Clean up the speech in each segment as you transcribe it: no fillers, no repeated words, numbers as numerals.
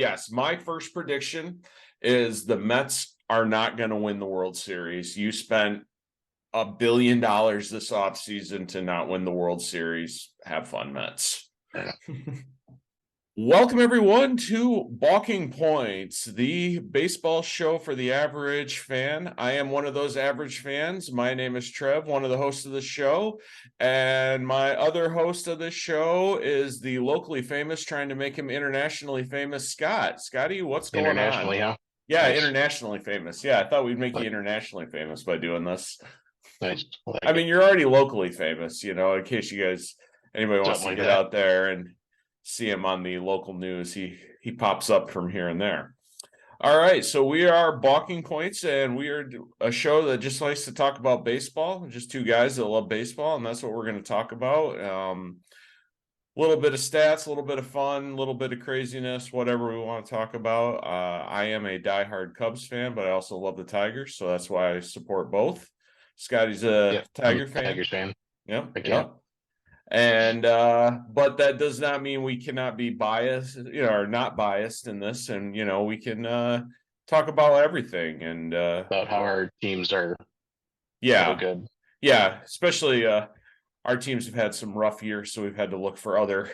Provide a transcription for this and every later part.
Yes, my first prediction is the Mets are not going to win the World Series. You spent $1 billion this offseason to not win the World Series. Have fun, Mets. Welcome, everyone, to Balking Points, the baseball show for the average fan. I am one of those average fans. My name is Trev, one of the hosts of the show. And my other host of this show is the locally famous, trying to make him internationally famous, Scott. Scotty, what's going on? Internationally, huh? Yeah, Nice. Internationally famous. Yeah, I thought we'd make you internationally famous by doing this. Nice. I mean, you're already locally famous, in case anybody wants to get out there and see him on the local news. He pops up from here and there. All right, so we are Balking Points, and we are a show that just likes to talk about baseball. Just two guys that love baseball, and that's what we're going to talk about. A little bit of stats, a little bit of fun, a little bit of craziness, whatever we want to talk about. I am a diehard Cubs fan, but I also love the Tigers, so that's why I support both. Scotty's a Tiger fan. Tigers fan. Yep. And but that does not mean we cannot be biased, or not biased in this. And we can talk about everything and about how our teams are so good. Yeah, especially our teams have had some rough years, so we've had to look for other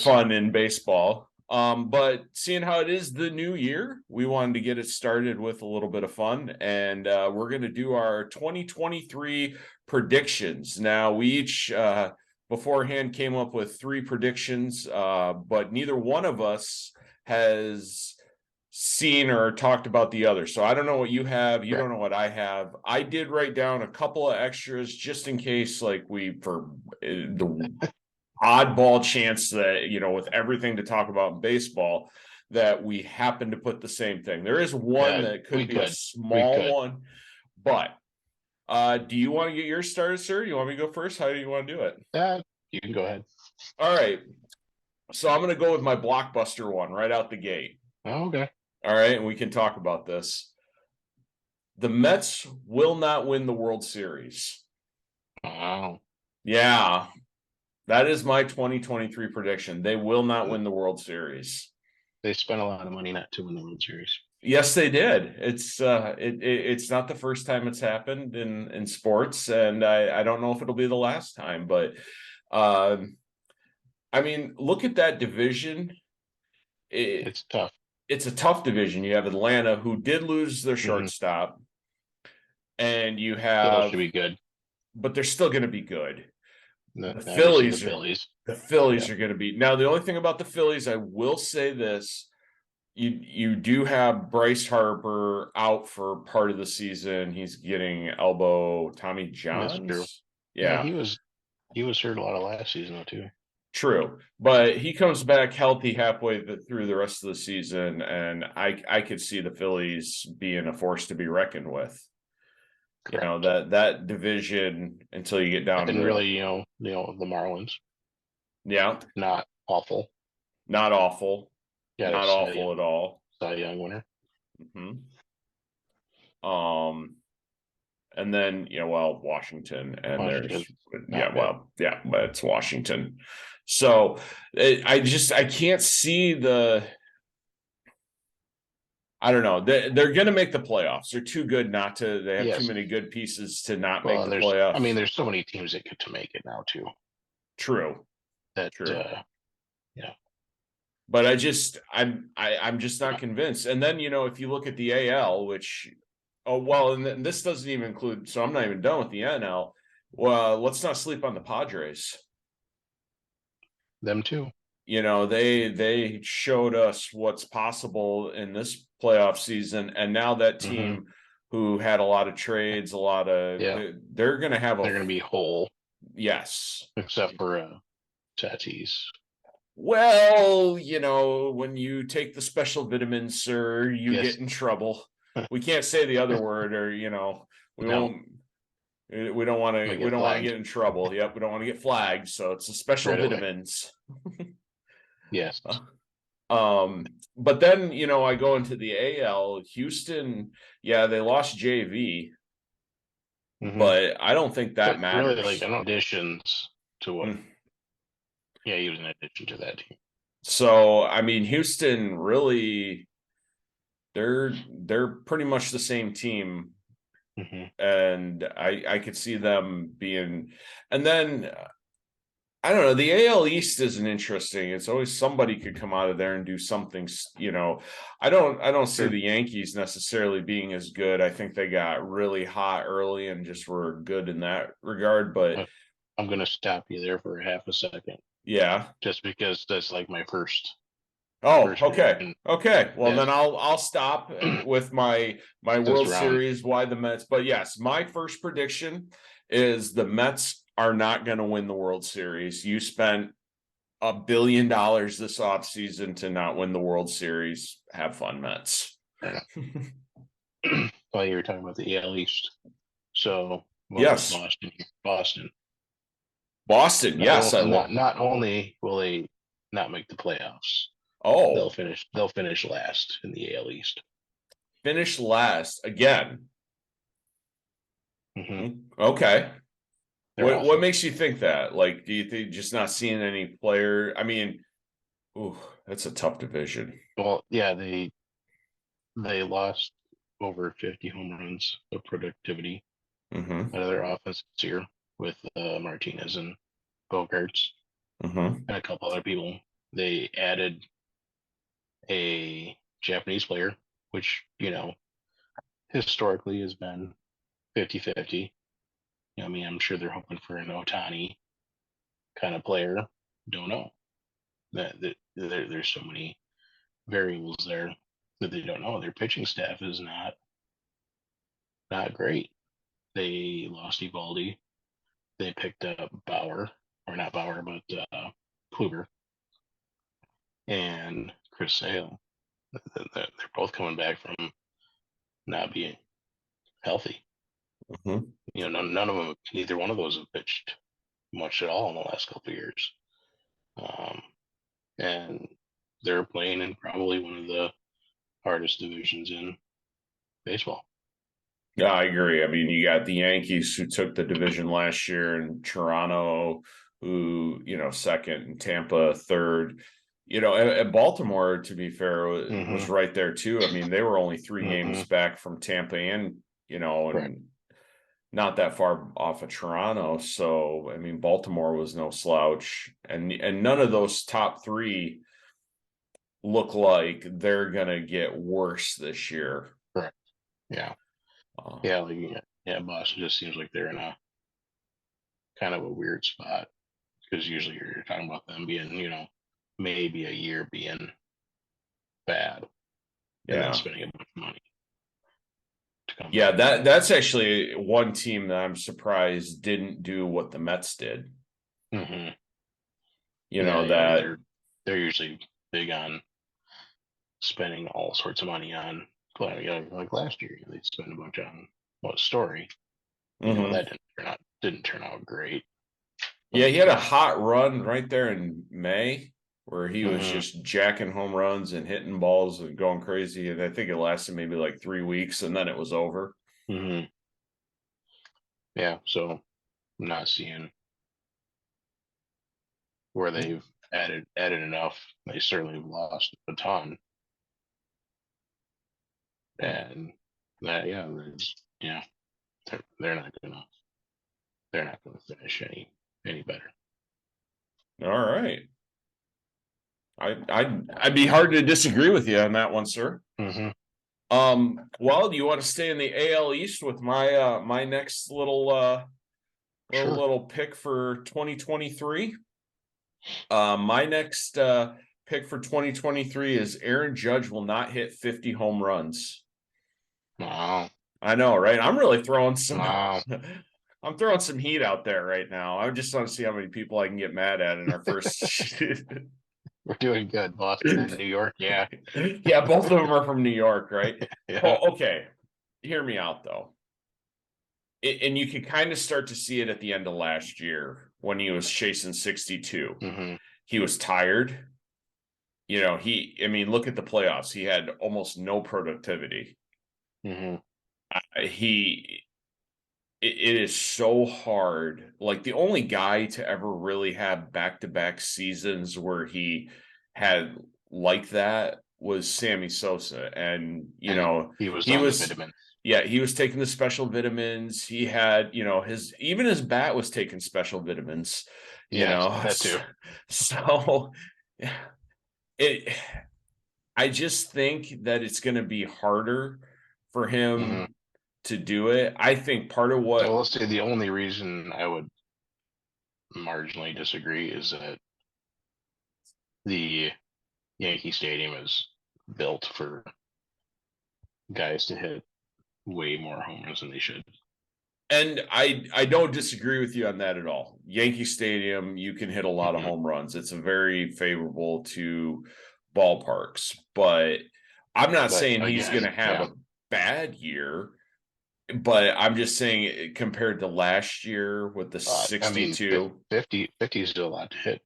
fun in baseball. But seeing how it is the new year, we wanted to get it started with a little bit of fun, and we're going to do our 2023 predictions. Now, we each beforehand came up with 3 predictions, but neither one of us has seen or talked about the other. So I don't know what you have. You don't know what I have. I did write down a couple of extras just in case, for the oddball chance that, with everything to talk about in baseball, that we happen to put the same thing. There is one that could be a small one, but do you want to get yours started, sir? You want me to go first? How do you want to do it? You can go ahead. All right. So I'm going to go with my blockbuster one right out the gate. Oh, okay. All right. And we can talk about this. The Mets will not win the World Series. Wow. Yeah. That is my 2023 prediction. They will not win the World Series. They spent a lot of money not to win the World Series. Yes, they did. It's not the first time it's happened in sports, and I don't know if it'll be the last time. But I mean, look at that division. It's tough. It's a tough division. You have Atlanta, who did lose their shortstop, and you have still should be good, but they're still going to be good. The Phillies are going to be. Now, the only thing about the Phillies, I will say this: you do have Bryce Harper out for part of the season. He's getting elbow Tommy John. That's true. Yeah, he was hurt a lot of last season though too. True, but he comes back healthy halfway through the rest of the season, and I could see the Phillies being a force to be reckoned with. Correct. That division until you get down and really, the Marlins. Yeah, not awful. Not awful. Yeah, not awful at all. Cy Young winner. And then Washington, and there's but it's Washington. So I can't see I don't know. They're going to make the playoffs. They're too good not to. They have too many good pieces to not make the playoffs. I mean, there's so many teams that get to make it now too. True. True. But I'm just not convinced. And then if you look at the AL, which and this doesn't even include. So I'm not even done with the NL. Well, let's not sleep on the Padres. Them too. They showed us what's possible in this playoff season, and now that team who had a lot of trades, they're going to be whole. Yes, except for Tatis. Well, when you take the special vitamins, sir, you get in trouble. We can't say the other word, or we won't. We don't want to. We don't want to get in trouble. Yep, we don't want to get flagged. So it's the special vitamins. Yes. But then I go into the AL. Houston, they lost JV, but I don't think that matters. Really, additions to what? Yeah, he was an addition to that team. So, I mean, Houston really, they're pretty much the same team, and I could see them being, and then I don't know. The AL East isn't interesting. It's always somebody could come out of there and do something. I don't see Sure. the Yankees necessarily being as good. I think they got really hot early and just were good in that regard. But I'm gonna stop you there for a half a second, yeah. just because that's like my Oh, first okay. prediction. Okay. Well, then Yes, I'll stop with my this World round. Series. Why the Mets? But yes, my first prediction is the Mets are not going to win the World Series. You spent $1 billion this offseason to not win the World Series. Have fun, Mets. While you were talking about the AL East, so what about Yes. Boston? Boston. Boston. Yes. Not only will they not make the playoffs, Oh, they'll finish last in the AL East. finish last again. Mm-hmm. Okay. They're What awful. makes you think that? Like, do you think just not seeing any player? I mean, ooh, that's a tough division. Well, yeah, they lost over 50 home runs of productivity Mm-hmm. out of their offense this year with Martinez and Bogarts Mm-hmm. and a couple other people. They added a Japanese player, which, historically has been 50-50. I mean, I'm sure they're hoping for an Otani kind of player. Don't know. There's so many variables there that they don't know. Their pitching staff is not great. They lost Evaldi. They picked up Bauer, or not Bauer, but Kluber and Chris Sale. They're both coming back from not being healthy. Mm-hmm. None of them, neither one of those have pitched much at all in the last couple of years. Um, and they're playing in probably one of the hardest divisions in baseball. Yeah, I agree. I mean, you got the Yankees who took the division last year, and Toronto, who second, and Tampa third. And Baltimore, to be fair, was Mm-hmm. right there too. I mean, they were only 3 games Mm-hmm. back from Tampa, and Correct. and not that far off of Toronto. So, I mean, Baltimore was no slouch, and none of those top three look like they're gonna get worse this year. Correct. Yeah. Uh, Yeah. Yeah. Boston just seems like they're in a kind of a weird spot because usually you're talking about them being, maybe a year being bad and then yeah. spending a bunch of money to come Yeah, back. that's actually one team that I'm surprised didn't do what the Mets did. Mm-hmm. You Yeah. know Yeah. that They're usually big on spending all sorts of money on, like last year, they spent a bunch on what Story. mhm. That didn't turn out great. Yeah, But he had a hot run right there in May where he was mm-hmm. just jacking home runs and hitting balls and going crazy. And I think it lasted maybe like 3 weeks and then it was over. Mm-hmm. Yeah, so I'm not seeing where they've added enough. They certainly have lost a ton, and that yeah, they're not gonna finish any better. All right. I'd be hard to disagree with you on that one, sir. Mm-hmm. Well, do you want to stay in the AL East with my next Sure. little pick for 2023? My next pick for 2023 is Aaron Judge will not hit 50 home runs. Wow. I know, right? I'm really throwing some Wow. I'm throwing some heat out there right now. I just want to see how many people I can get mad at in our first We're doing good, Boston and New York. Yeah. Yeah, both of them are from New York, right? Yeah. Oh, okay. Hear me out though. And you can kind of start to see it at the end of last year when he was chasing 62. Mm-hmm. He was tired. I mean, look at the playoffs. He had almost no productivity. Mm-hmm. He, it is so hard. Like the only guy to ever really have back-to-back seasons where he had like that was Sammy Sosa. And, you And know, he was he on the was, vitamin. yeah, he was taking the special vitamins. He had, you know, even his bat was taking special vitamins, you Yeah, know. that too. So it, I just think that it's going to be harder for Hmm. him to do it. I think part of I what, will say the only reason I would marginally disagree is that the Yankee Stadium is built for guys to hit way more homers than they should. and I don't disagree with you on that at all. Yankee Stadium, you can hit a lot of Hmm. home runs. It's a very favorable to ballparks, but I'm not But saying he's going again, to have yeah, a bad year, but I'm just saying compared to last year with the I mean, 62, 50 is still a lot to hit,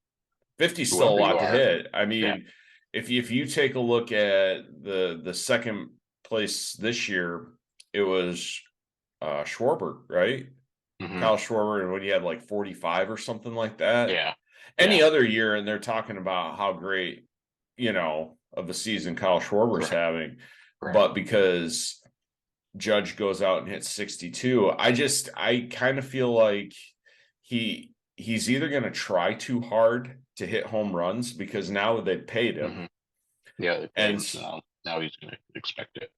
50 is still a whoever you lot to are. hit. I Yeah. mean, if you take a look at the second place this year, it was Schwarber, right? Hmm. Kyle Schwarber, and when he had like 45 or something like that. Yeah. Any Yeah. other year, and they're talking about how great, you know, of the season Kyle Schwarber's Correct. having, Correct. but because Judge goes out and hits 62, I kind of feel like he's either going to try too hard to hit home runs because now they paid him, Hmm. Yeah, they paid and him, so now he's going to expect it.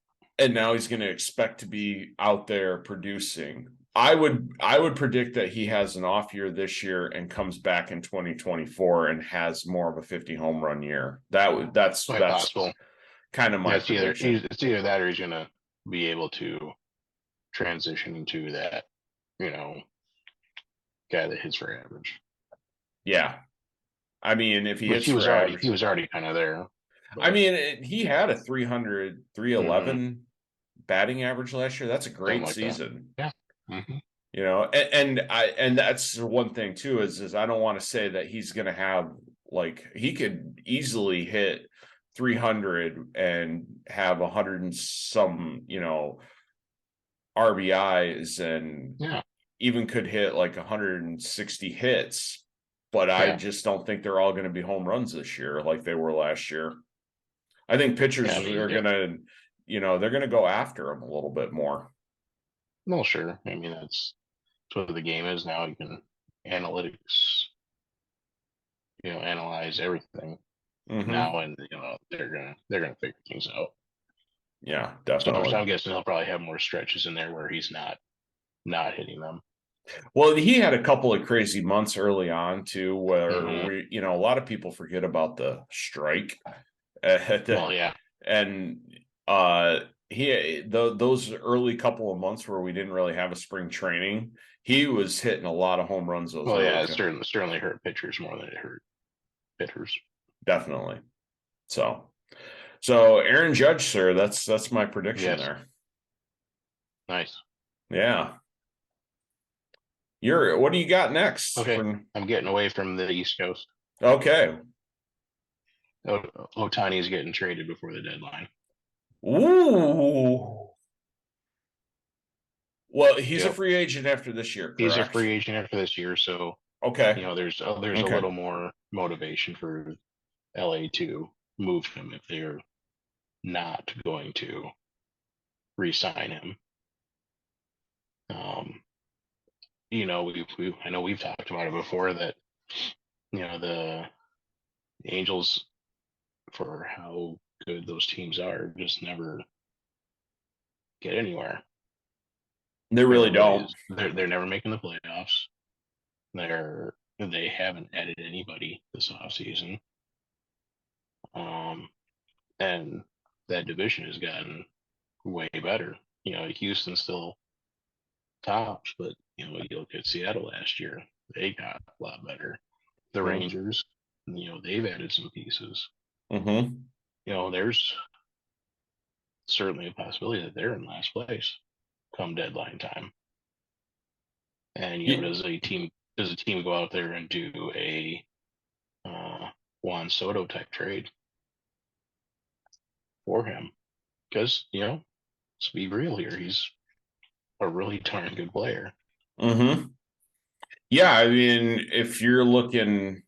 now he's going to expect to be out there producing. I would predict that he has an off year this year and comes back in 2024 and has more of a 50 home run year. Quite That's possible. kind of Yeah, my prediction. it's either that or he's going to be able to transition into that, you know, guy that hits for average. Yeah. I mean, if he Which hits for he average, was already kind of there, I but mean, he had a 300, hmm, 311 batting average last year. That's a something great like that. season. Yeah. Hmm. You know, and that's one thing too is I don't want to say that he's going to have, like, he could easily hit 300 and have 100 and some, you know, RBIs, and Yeah. even could hit like 160 hits, but I Yeah. just don't think they're all going to be home runs this year like they were last year. I think Yeah. pitchers I mean, are yeah. going to, you know, they're going to go after him a little bit more. Well, sure. I mean, that's what the game is now. You can analytics, analyze everything Hmm. now, and they're gonna figure things out. Yeah, So definitely. I'm guessing he'll probably have more stretches in there where he's not hitting them. Well, he had a couple of crazy months early on too, where Hmm. you know, a lot of people forget about the strike, Well, yeah. and those early couple of months where we didn't really have a spring training, he was hitting a lot of home runs those Well, early, yeah. It certainly hurt pitchers more than it hurt hitters. definitely. So, so Aaron Judge, sir, that's my prediction Yes. there. Nice. Yeah, what do you got next? Okay. I'm getting away from the East Coast. Okay. Otani is getting traded before the deadline. Ooh. Well, he's a Yep. free agent after this year, He's a correct? free agent after this year, so Okay. there's a Okay. little more motivation for LA to move him if they're not going to re-sign him. Um, I know we've talked about it before that the Angels, for how good those teams are, just never get anywhere. They really don't. They're never making the playoffs. They haven't added anybody this offseason. Um, and that division has gotten way better. Houston still tops, but you look at Seattle last year, they got a lot better. The Rangers, they've added some pieces. Mm-hmm. There's certainly a possibility that they're in last place come deadline time. And does a team go out there and do a Juan Soto type trade for him? Because let's be real here, he's a really darn good player. Mm-hmm. Yeah, I mean, if you're looking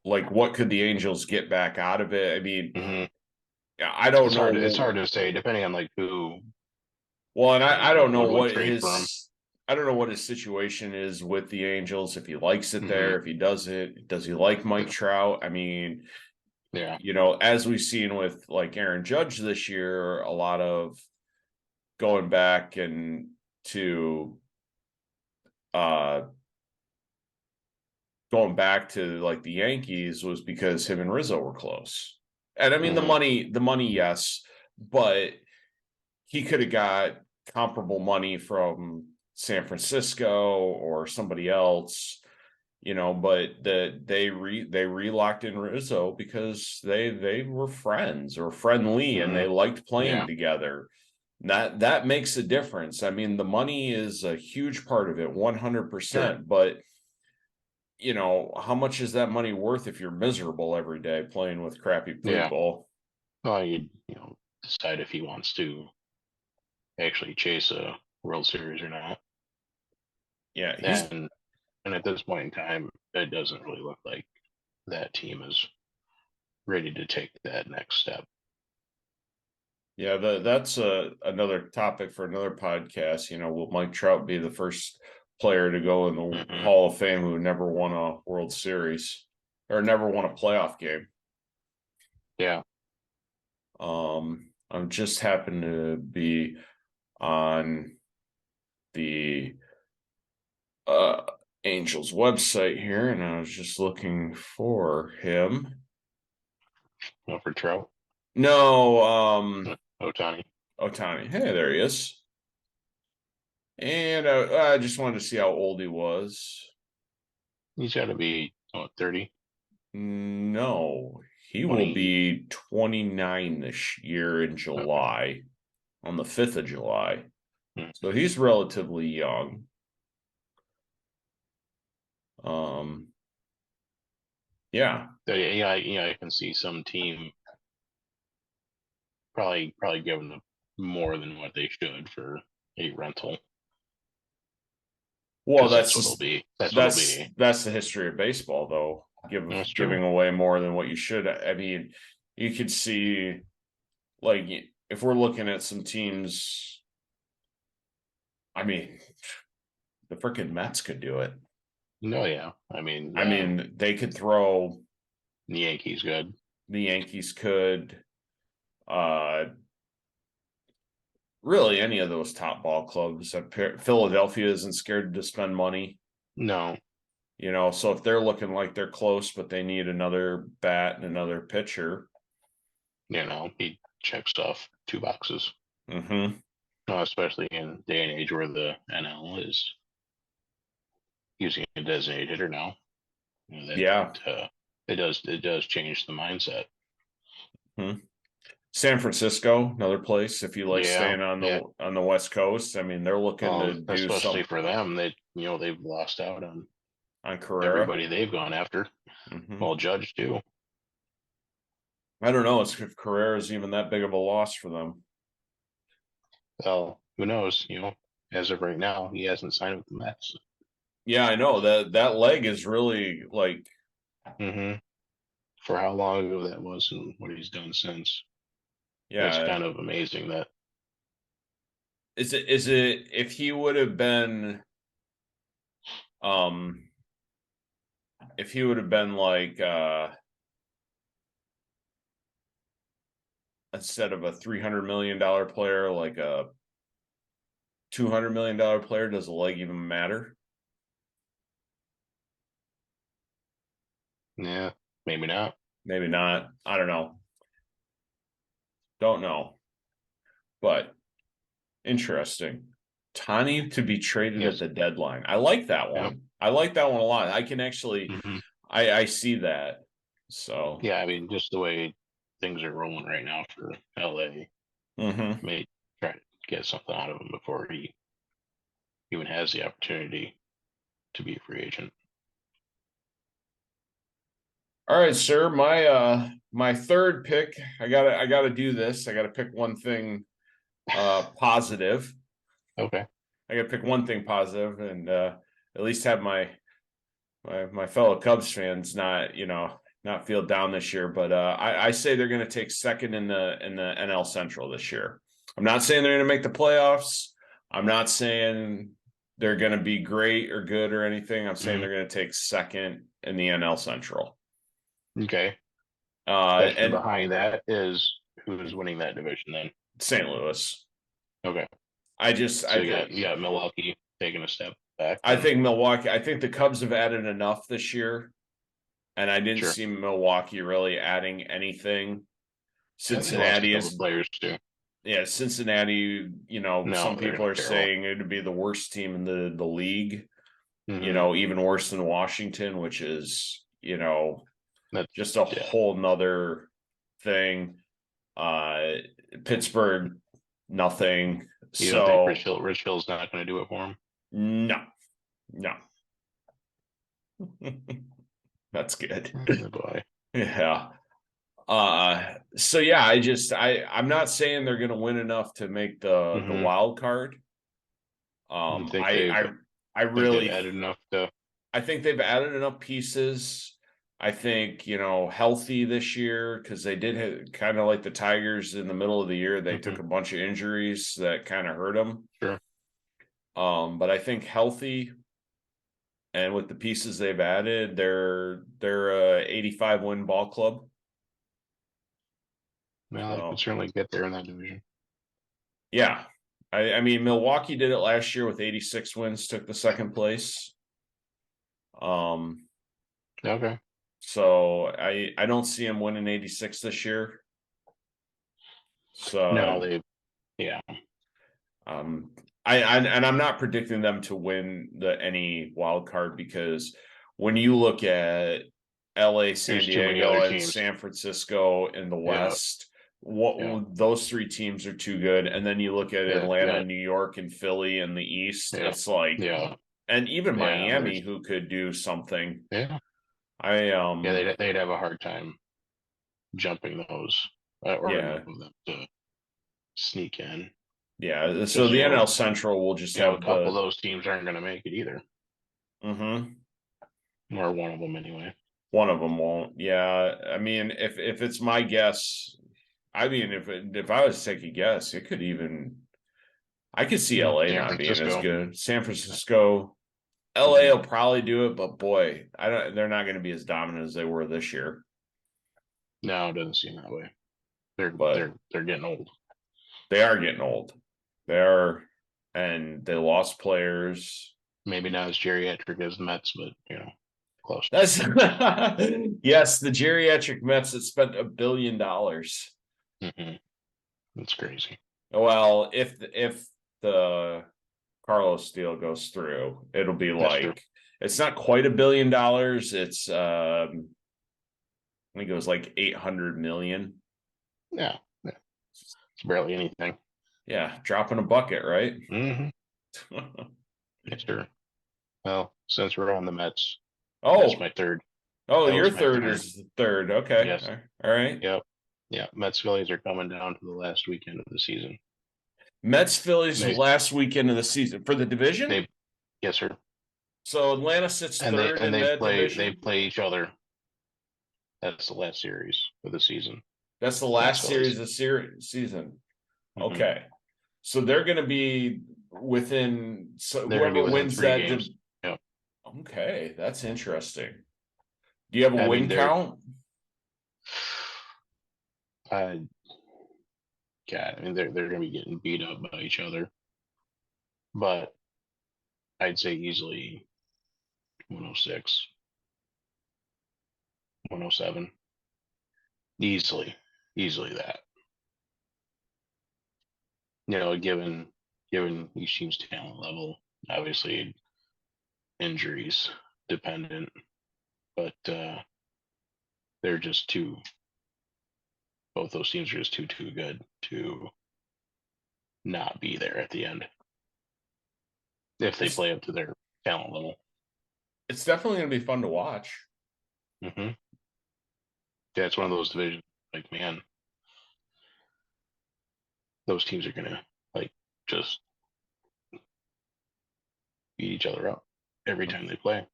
like what could the Angels get back out of it? I mean, Hmm. I don't It's hard. It's know. hard to say, depending on like who, Well, and I don't know would what trade for him. I don't know what his situation is with the Angels, if he likes it Hmm. there, if he doesn't, does he like Mike Trout? I mean, Yeah. as we've seen with like Aaron Judge this year, a lot of going back and to uh going back to like the Yankees was because him and Rizzo were close. And I mean Hmm. the money, yes, but he could have got comparable money from San Francisco or somebody else, but they re-locked in Rizzo because they were friends or friendly and Hmm. they liked playing Yeah. together. That makes a difference. I mean, the money is a huge part of it, Sure. 100%, but how much is that money worth if you're miserable every day playing with crappy Yeah. people? Well, you decide if he wants to actually chase a World Series or not. Yeah, And at this point in time, it doesn't really look like that team is ready to take that next step. yeah, that's another topic for another podcast. Will Mike Trout be the first player to go in the Hmm. Hall of Fame who never won a World Series or never won a playoff game? Yeah. I'm just happened to be on the uh Angels website here, and I was just looking for him. Well, for Trout, No, Otani, Otani. Hey, there he is. And I just wanted to see how old he was. he's got to be 30, No, he will 20. be 29 this year in Okay. July, on the 5th of July. So Mhm. he's relatively young. Um, yeah. So, yeah, I can see some team probably giving them more than what they should for a rental, Well, because that's that's what it'll just be. That's what it'll that's be. that's the history of baseball, though. That's true. Giving away more than what you should. I mean, you could see like if we're looking at some teams, I mean, the freaking Mets could do it. No, yeah. I mean, I mean, they could throw, the Yankees good. the Yankees could, uh really any of those top ball clubs. Philadelphia isn't scared to spend money, No, so if they're looking like they're close, but they need another bat and another pitcher. he checks off two boxes. Hmm. Especially in day and age where the NL is using a designated hitter now. Yeah. It does change the mindset. Hmm. San Francisco, another place. If you like Yeah, staying on yeah. the West Coast, I mean, they're looking to do Especially some for them, they've lost out on on Carrera. everybody they've gone after. Hmm. Well, Judge too. I don't know if Carrera is even that big of a loss for them. Well, who knows? As of right now, he hasn't signed with the Mets. Yeah, I know that leg is really like, Hmm. For how long ago that was and what he's done since. It's yeah. kind of amazing that. Is it if he would have been um if he would have been like instead of a $300 million player, like a $200 million player, does the leg even matter? Yeah, maybe not. Maybe not. I don't know. Don't know. But interesting. Tani to be traded at Yes. the deadline. I like that Yep. one. I like that one a lot. I can actually Hmm. I see that. So Yeah, I mean, just the way things are rolling right now for LA, mhm. may try to get something out of him before he even has the opportunity to be a free agent. All right, sir. My third pick. I gotta do this. I gotta pick one thing positive. Okay. I gotta pick one thing positive and at least have my fellow Cubs fans not, not feel down this year, but I say they're going to take second in the NL Central this year. I'm not saying they're going to make the playoffs. I'm not saying they're going to be great or good or anything. I'm saying they're going to take second in the NL Central. Okay. And behind that is who's winning that division then? St. Louis. Okay. I you got Milwaukee taking a step back. I think Milwaukee. I think the Cubs have added enough this year, and I didn't see Milwaukee really adding anything. Cincinnati is players too. Yeah, Cincinnati. Some people are terrible. saying it would be the worst team in the league. Mm-hmm. Even worse than Washington, which is That's just a whole nother thing. Pittsburgh, nothing. You don't think Richfield's not going to do it for him? No. That's good. Oh, boy. Yeah. So yeah, I'm not saying they're gonna win enough to make the wild card. I really added enough to. I think they've added enough pieces. I think healthy this year, because they did have, kind of like the Tigers in the middle of the year, they took a bunch of injuries that kind of hurt them. Sure. But I think healthy, and with the pieces they've added, they're a 85 win ball club. Well, I can certainly get there in that division. Yeah. I mean, Milwaukee did it last year with 86 wins, took the second place. Okay. So I don't see him winning 86 this year. So no, I'm not predicting them to win any wild card, because when you look at LA, San Diego, and San Francisco in the West, those three teams are too good. And then you look at Atlanta, New York, and Philly in the East. It's like, and even Miami, who could do something. Yeah. They'd have a hard time jumping those or enough of them to sneak in. Yeah, so the NL Central will just have a couple of those teams aren't going to make it either. Mm-hmm. Or one of them anyway. One of them won't. Yeah, I mean, if it's my guess, I mean, if I was to take a guess, it could even, I could see LA not being as good. San Francisco, LA will probably do it, but boy, they're not going to be as dominant as they were this year. No, it doesn't seem that way. They're getting old. They are getting old. And they lost players. Maybe not as geriatric as the Mets, but close. That's yes, the geriatric Mets that spent $1 billion. That's crazy. Well, if the Carlos deal goes through, it'll be it's not quite $1 billion. It's I think it was like 800 million. Yeah. It's barely anything. Yeah, dropping a bucket, right? Sure. Well, since we're on the Mets, that's my third. Oh, your third is the third. Okay. Yes. All right. Yep. Yeah. Mets Phillies are coming down to the last weekend of the season. Mets Phillies last weekend of the season for the division? Yes, sir. So Atlanta sits third in that division. They play each other. That's the last series of the season. That's the last series of season. Okay. So they're going to be within. So whoever wins that. Yep. Okay, that's interesting. Do you have a win count? God, I mean, they're going to be getting beat up by each other, but I'd say easily 106, 107, easily that. Given each team's talent level, obviously injuries dependent, but they're just both those teams are just too good to not be there at the end if they play up to their talent level. It's definitely going to be fun to watch. Yeah, it's one of those divisions, like, man, those teams are going to just beat each other up every time they play,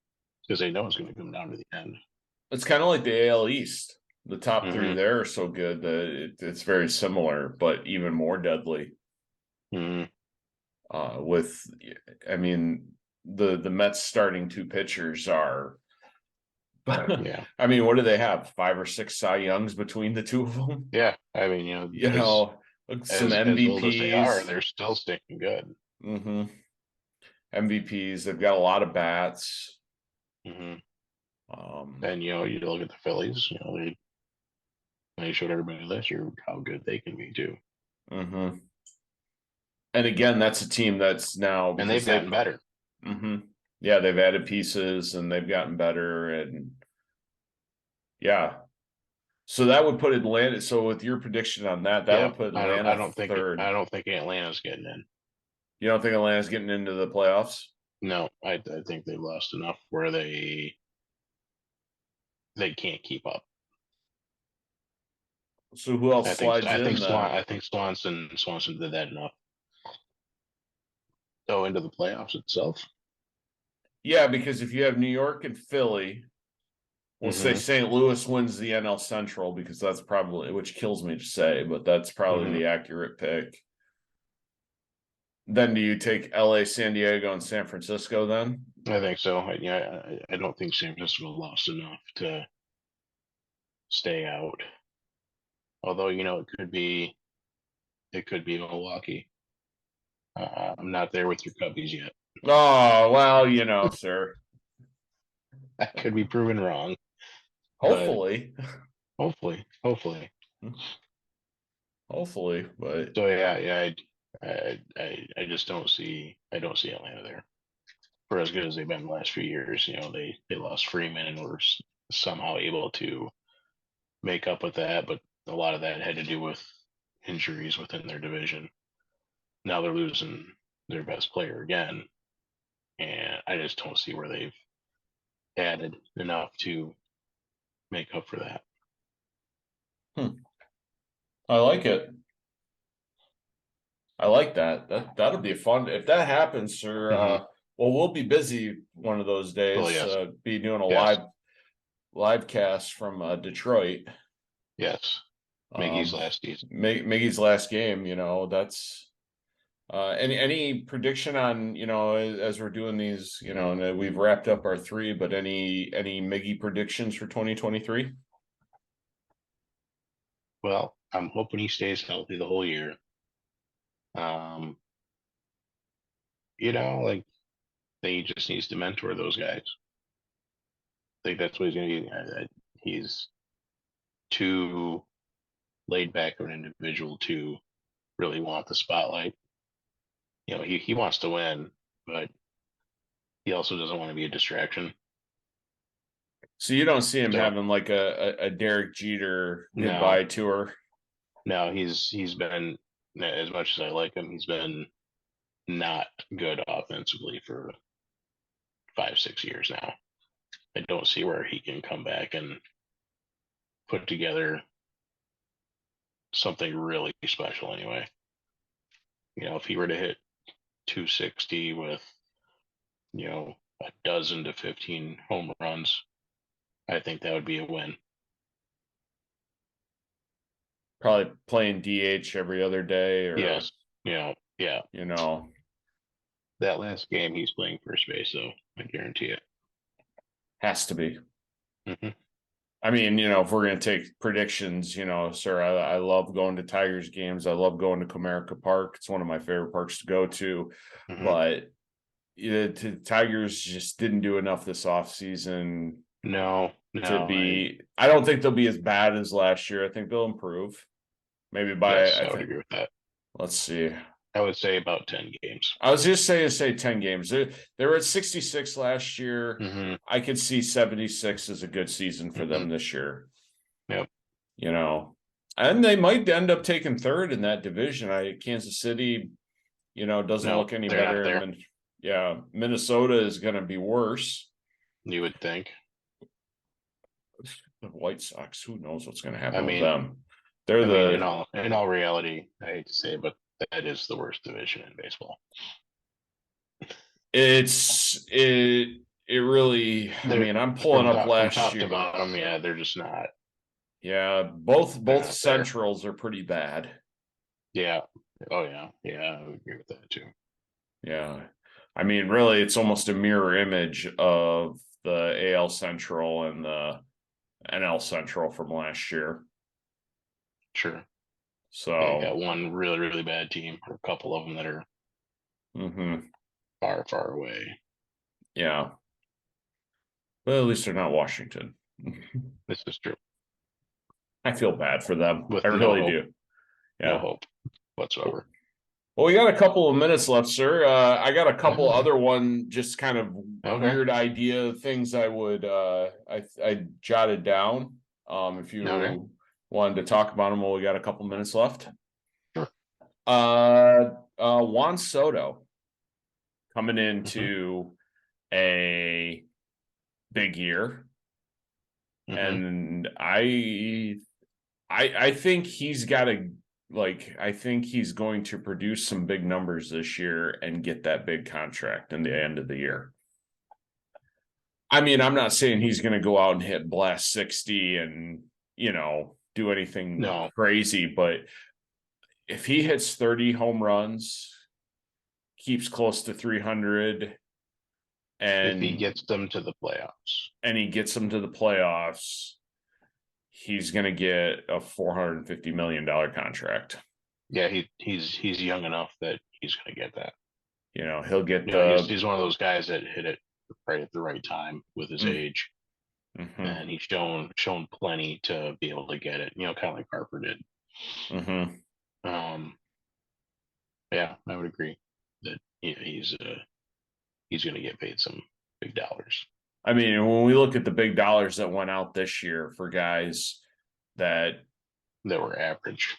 because they know it's going to come down to the end. It's kind of like the AL East. The top three Mhm. there are so good that it's very similar, but even more deadly. Mhm. With, I mean, the Mets starting two pitchers are. Yeah. I mean, what do they have? 5 or 6 Cy Youngs between the two of them. Yeah. I mean, You as know, some as old as they are, MVPs. they're still sticking good. hmm MVPs. They've got a lot of bats. Hmm. Um, And you look at the Phillies. They showed everybody last year how good they can be too, mhm. And again, that's a team that's now and because they've they, gotten better. yeah, they've added pieces and they've gotten better, and yeah. So that would put Atlanta. So with your prediction on that, that Yeah. would put I Atlanta don't think third. Atlanta's getting in. You don't think Atlanta's getting into the playoffs? No, I think they've lost enough where they can't keep up. So who else I think slides in then? Swanson did that enough. Go into the playoffs itself. Yeah, because if you have New York and Philly, we'll say Hmm. St. Louis wins the NL Central because that's probably, which kills me to say, but that's probably Hmm. the accurate pick. Then do you take LA, San Diego, and San Francisco then? I think so. I don't think San Francisco lost enough to stay out. Although it could be Milwaukee. I'm not there with your Cubbies yet. Oh, well, sir. I could be proven wrong, but Hopefully. hopefully. Hopefully, but So yeah. I just I don't see Atlanta there for as good as they've been the last few years. They lost Freeman and were somehow able to make up with that, but a lot of that had to do with injuries within their division. Now they're losing their best player again, and I just don't see where they've added enough to make up for that. I like it. I like that. That'll be fun if that happens, sir. Hmm. Well, we'll be busy one of those Well, days. yes, Be doing a yes, live cast from Detroit. yes. Miggy's last season. Miggy's last game. That's any prediction on as we're doing these. And we've wrapped up our three, but any Miggy predictions for 2023? Well, I'm hoping he stays healthy the whole year. Um, like he just needs to mentor those guys. I think that's what he's going to be. He's too laid back of an individual to really want the spotlight. He wants to win, but he also doesn't want to be a distraction. So you don't see him So having like a Derek Jeter no, goodbye tour. no, he's been, as much as I like him, he's been not good offensively for 5, 6 years now. I don't see where he can come back and put together something really special anyway. If he were to hit 260 with, a dozen to 15 home runs, I think that would be a win. Probably playing DH every other day, or Yes. Yeah. you know, That last game, he's playing first base, though. I guarantee it. has to be. Hmm. I mean, if we're gonna take predictions, sir, I love going to Tigers games. I love going to Comerica Park. It's one of my favorite parks to go to. Hmm. But Tigers just didn't do enough this offseason No, to no. be. I don't think they'll be as bad as last year. I think they'll improve. Maybe by, Yes, I I would think, agree with that. let's see. I would say about 10 games. I was just say 10 games. They were at 66 last year. Hmm. I could see 76 as a good season for Hmm. them this year. Yep. And they might end up taking third in that division. Kansas City, doesn't No, look any they're not better. there. Yeah, Minnesota is going to be worse. You would think. The White Sox, who knows what's going to I happen with mean, them? They're in the all reality, I hate to say it, but that is the worst division in baseball. it's it it really, I mean, I'm pulling up from last top year. to bottom, yeah, they're just not. Yeah, both They're not there. centrals are pretty bad. Yeah. Oh yeah. Yeah, I would agree with that too. Yeah. I mean, really, it's almost a mirror image of the AL Central and the NL Central from last year. Sure. Yeah, So you got one really, really bad team, or a couple of them that are far, far away. Yeah. But at least they're not Washington. This is true. I feel bad for them. With I no really hope. do. No Yeah. hope whatsoever. Well, we got a couple of minutes left, sir. I got a couple other just kind of weird idea things I would I jotted down. If you wanted to talk about them, well, we got a couple minutes left. Sure. Juan Soto coming into a big year. And I think he's got I think he's going to produce some big numbers this year and get that big contract in the end of the year. I mean, I'm not saying he's going to go out and hit blast 60 and, do anything crazy, but if he hits 30 home runs, keeps close to 300, and if he gets them to the playoffs, he's going to get a $450 million contract. Yeah, he's young enough that he's going to get that. He'll get he's one of those guys that hit it right at the right time with his age, and he's shown plenty to be able to get it. Kind of like Harper did. Yeah, I would agree that he's going to get paid some big dollars. I mean, when we look at the big dollars that went out this year for guys that were average.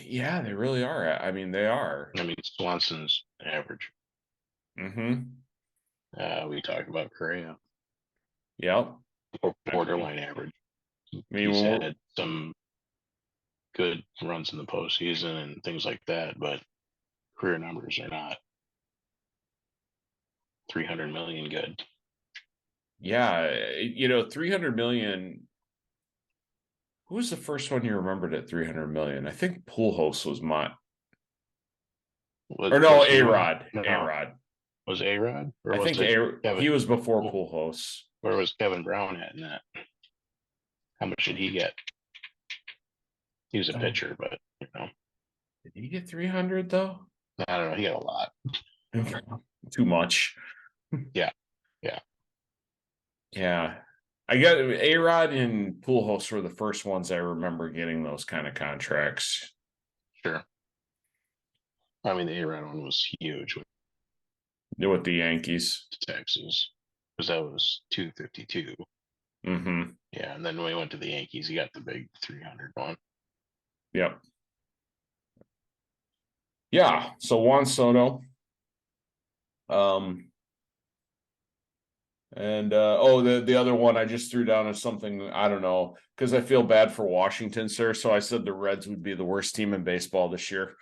Yeah, they really are. I mean, they are. I mean, Swanson's average. We talked about Correa. Yep. Borderline average. I mean, he's had some good runs in the postseason and things like that, but career numbers are not 300 million good. Yeah, 300 million. Who was the first one you remembered at 300 million? I think Pujols was A-Rod. A-Rod. Was A-Rod? I think he was before Pujols. Where was Kevin Brown at in that? How much did he get? He was a pitcher, but Did he get 300 though? I don't know. He got a lot. Too much. Yeah. I got A-Rod and Pujols were the first ones I remember getting those kind of contracts. Sure. I mean, the A-Rod one was huge with the Yankees, Texas, because that was 252. Yeah, and then when we went to the Yankees, he got the big 300 one. Yep. Yeah. So Juan Soto. And the other one I just threw down as something, I don't know, because I feel bad for Washington, sir. So I said the Reds would be the worst team in baseball this year.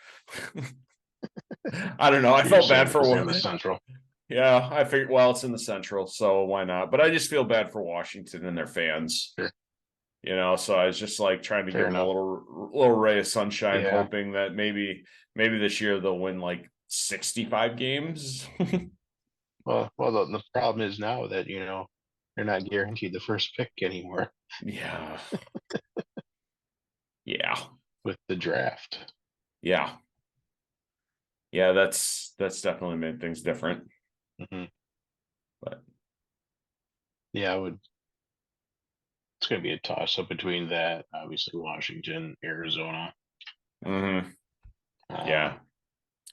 I don't know. I felt bad for the Central. Yeah, I figured. Well, it's in the Central, so why not? But I just feel bad for Washington and their fans. Sure. So I was just like trying to give them a little ray of sunshine, hoping that maybe this year they'll win like 65 games. Well, the problem is now that they're not guaranteed the first pick anymore. Yeah. With the draft. Yeah, that's definitely made things different. But yeah, it's going to be a toss up between that, obviously Washington, Arizona.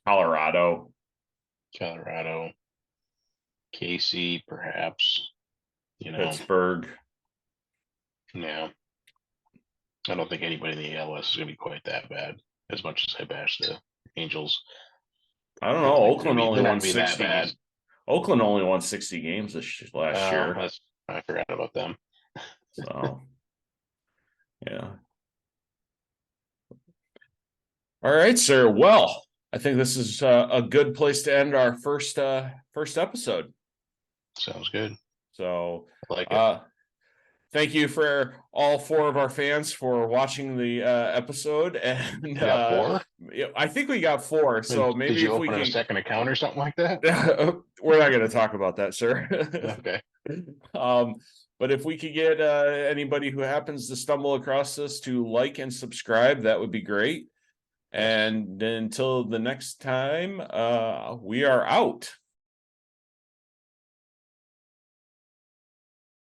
Colorado, KC, perhaps. Pittsburgh. Yeah. I don't think anybody in the ALS is going to be quite that bad, as much as I bash the Angels. I don't know. Oakland only won 60. Oakland only won 60 games last year. I forgot about them. So, yeah. All right, sir. Well, I think this is a good place to end our first episode. Sounds good. So, I like it. thank you for all 4 of our fans for watching the episode. And You got 4? I think we got 4. So maybe Did you if we open a can, second account or something like that? we're not going to talk about that, sir. Okay. But if we could get anybody who happens to stumble across this to like and subscribe, that would be great. And until the next time, we are out.